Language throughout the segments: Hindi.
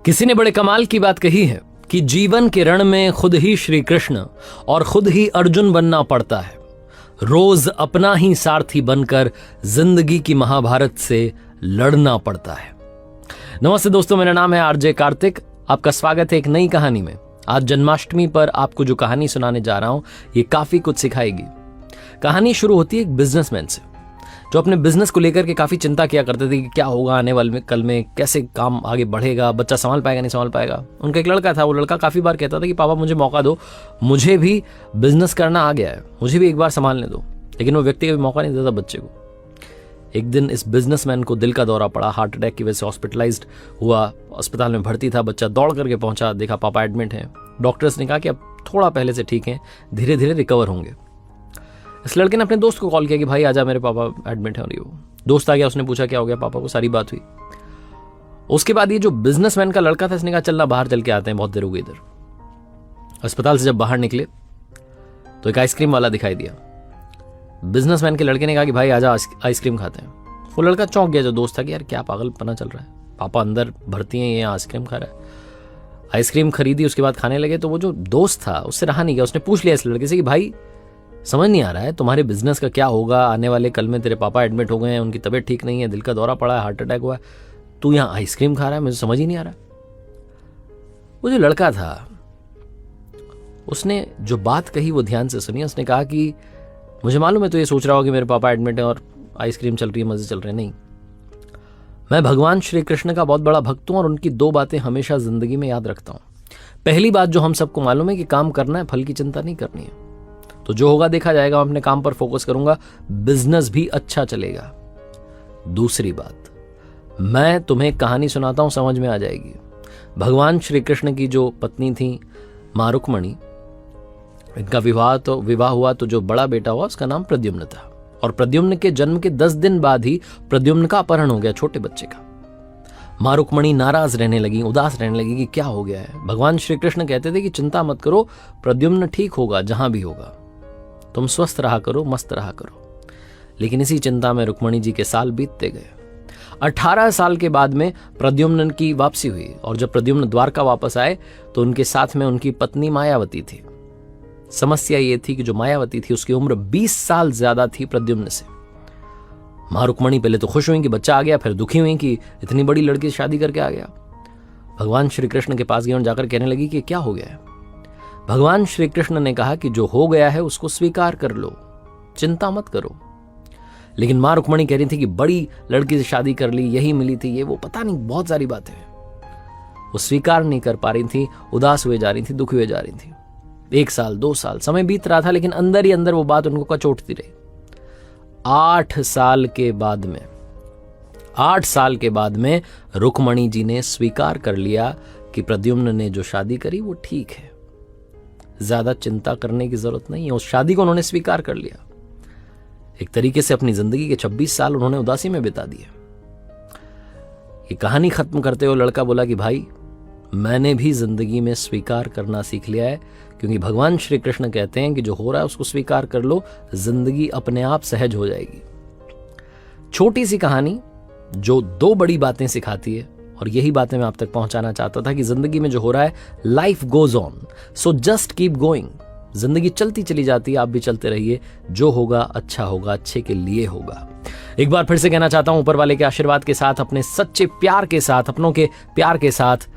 किसी ने बड़े कमाल की बात कही है कि जीवन के रण में खुद ही श्री कृष्ण और खुद ही अर्जुन बनना पड़ता है। रोज अपना ही सारथी बनकर जिंदगी की महाभारत से लड़ना पड़ता है। नमस्ते दोस्तों, मेरा नाम है आरजे कार्तिक। आपका स्वागत है एक नई कहानी में। आज जन्माष्टमी पर आपको जो कहानी सुनाने जा रहा हूं ये काफी कुछ सिखाएगी। कहानी शुरू होती है एक बिजनेसमैन से जो अपने बिजनेस को लेकर के काफी चिंता किया करते थे कि क्या होगा आने वाले में, कल में कैसे काम आगे बढ़ेगा, बच्चा संभाल पाएगा नहीं संभाल पाएगा। उनका एक लड़का था, वो लड़का काफी बार कहता था कि पापा मुझे मौका दो, मुझे भी बिजनेस करना आ गया है, मुझे भी एक बार संभालने दो। लेकिन वो व्यक्ति कभी मौका नहीं देता बच्चे को। एक दिन इस बिजनेसमैन को दिल का दौरा पड़ा, हार्ट अटैक की वजह से हॉस्पिटलाइज्ड हुआ, अस्पताल में भर्ती था। बच्चा दौड़ करके पहुंचा, देखा पापा एडमिट हैं। डॉक्टर्स ने कहा कि अब थोड़ा पहले से ठीक हैं, धीरे धीरे रिकवर होंगे। इस लड़के ने अपने दोस्त को कॉल किया कि भाई आजा, मेरे पापा एडमिट है। और वो दोस्त आ गया, उसने पूछा क्या हो गया पापा को, सारी बात हुई। उसके बाद ये जो बिजनेसमैन का लड़का था, इसने कहा चलना बाहर चल के आते हैं, बहुत देर हो गई इधर। अस्पताल से जब बाहर निकले तो एक आइसक्रीम वाला दिखाई दिया। बिजनेसमैन के लड़के ने कहा कि भाई आजा आइसक्रीम खाते हैं। वो लड़का चौंक गया जो दोस्त था कि यार क्या पागलपना चल रहा है, पापा अंदर भर्ती हैं, ये आइसक्रीम खा रहा है। आइसक्रीम खरीदी, उसके बाद खाने लगे। तो वो जो दोस्त था उससे रहा नहीं गया, उसने पूछ लिया इस लड़के से कि भाई समझ नहीं आ रहा है तुम्हारे बिजनेस का क्या होगा, आने वाले कल में तेरे पापा एडमिट हो गए हैं, उनकी तबीयत ठीक नहीं है, दिल का दौरा पड़ा है, हार्ट अटैक हुआ है, तू यहाँ आइसक्रीम खा रहा है, मुझे समझ ही नहीं आ रहा। वो जो लड़का था उसने जो बात कही वो ध्यान से सुनी। उसने कहा कि मुझे मालूम है तो ये सोच रहा हो कि मेरे पापा एडमिट है और आइसक्रीम चल रही है, मजे चल रहे हैं। नहीं, मैं भगवान श्री कृष्ण का बहुत बड़ा भक्त हूं और उनकी दो बातें हमेशा जिंदगी में याद रखता हूं। पहली बात जो हम सबको मालूम है कि काम करना है, फल की चिंता नहीं करनी है, तो जो होगा देखा जाएगा, मैं अपने काम पर फोकस करूंगा, बिजनेस भी अच्छा चलेगा। दूसरी बात, मैं तुम्हें कहानी सुनाता हूं, समझ में आ जाएगी। भगवान श्री कृष्ण की जो पत्नी थी मां रुक्मणी, इनका विवाह हुआ तो जो बड़ा बेटा हुआ उसका नाम प्रद्युम्न था। और प्रद्युम्न के जन्म के 10 दिन बाद ही प्रद्युम्न का अपहरण हो गया, छोटे बच्चे का। मां रुक्मणी नाराज रहने लगी, उदास रहने लगी कि क्या हो गया है। भगवान श्री कृष्ण कहते थे कि चिंता मत करो, प्रद्युम्न ठीक होगा, जहां भी होगा, तुम स्वस्थ रहा करो, मस्त रहा करो। लेकिन इसी चिंता में रुक्मणी जी के साल बीतते गए। 18 साल के बाद में प्रद्युम्न की वापसी हुई और जब प्रद्युम्न द्वारका वापस आए तो उनके साथ में उनकी पत्नी मायावती थी। समस्या ये थी कि जो मायावती थी उसकी उम्र 20 साल ज्यादा थी प्रद्युम्न से। मां रुक्मणी पहले तो खुश हुई कि बच्चा आ गया, फिर दुखी हुई कि इतनी बड़ी लड़की से शादी करके आ गया। भगवान श्री कृष्ण के पास गई और जाकर कहने लगी कि क्या हो गया है। भगवान श्री कृष्ण ने कहा कि जो हो गया है उसको स्वीकार कर लो, चिंता मत करो। लेकिन मां रुक्मणी कह रही थी कि बड़ी लड़की से शादी कर ली, यही मिली थी, ये वो, पता नहीं बहुत सारी बातें। वो स्वीकार नहीं कर पा रही थी, उदास हुए जा रही थी, दुखी हुए जा रही थी। 1 साल 2 साल समय बीत रहा था, लेकिन अंदर ही अंदर वो बात उनको कचोटती रही। 8 साल के बाद में रुक्मणी जी ने स्वीकार कर लिया कि प्रद्युम्न ने जो शादी करी वो ठीक है, ज्यादा चिंता करने की जरूरत नहीं है। उस शादी को उन्होंने स्वीकार कर लिया। एक तरीके से अपनी जिंदगी के 26 साल उन्होंने उदासी में बिता दिए। ये कहानी खत्म करते हुए लड़का बोला कि भाई मैंने भी जिंदगी में स्वीकार करना सीख लिया है, क्योंकि भगवान श्री कृष्ण कहते हैं कि जो हो रहा है उसको स्वीकार कर लो, जिंदगी अपने आप सहज हो जाएगी। छोटी सी कहानी जो 2 बड़ी बातें सिखाती है, और यही बातें मैं आप तक पहुंचाना चाहता था कि जिंदगी में जो हो रहा है, life goes on, so just keep going. जिंदगी चलती चली जाती है, आप भी चलते रहिए, जो होगा अच्छा होगा, अच्छे के लिए होगा। एक बार फिर से कहना चाहता हूं, ऊपर वाले के आशीर्वाद के साथ, अपने सच्चे प्यार के साथ, अपनों के प्यार के साथ,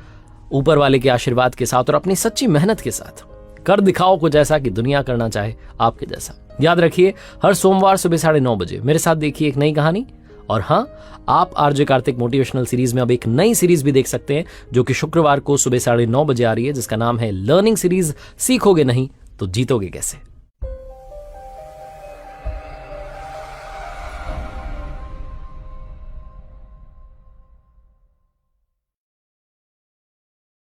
ऊपर वाले के आशीर्वाद के साथ और अपनी सच्ची मेहनत के साथ कर दिखाओ कुछ ऐसा कि दुनिया करना चाहे आपके जैसा। याद रखिए, हर सोमवार सुबह 9:30 बजे मेरे साथ देखिए एक नई कहानी। और हाँ, आप आरजे कार्तिक मोटिवेशनल सीरीज में अब एक नई सीरीज भी देख सकते हैं जो कि शुक्रवार को सुबह 9:30 बजे आ रही है, जिसका नाम है लर्निंग सीरीज। सीखोगे नहीं तो जीतोगे कैसे।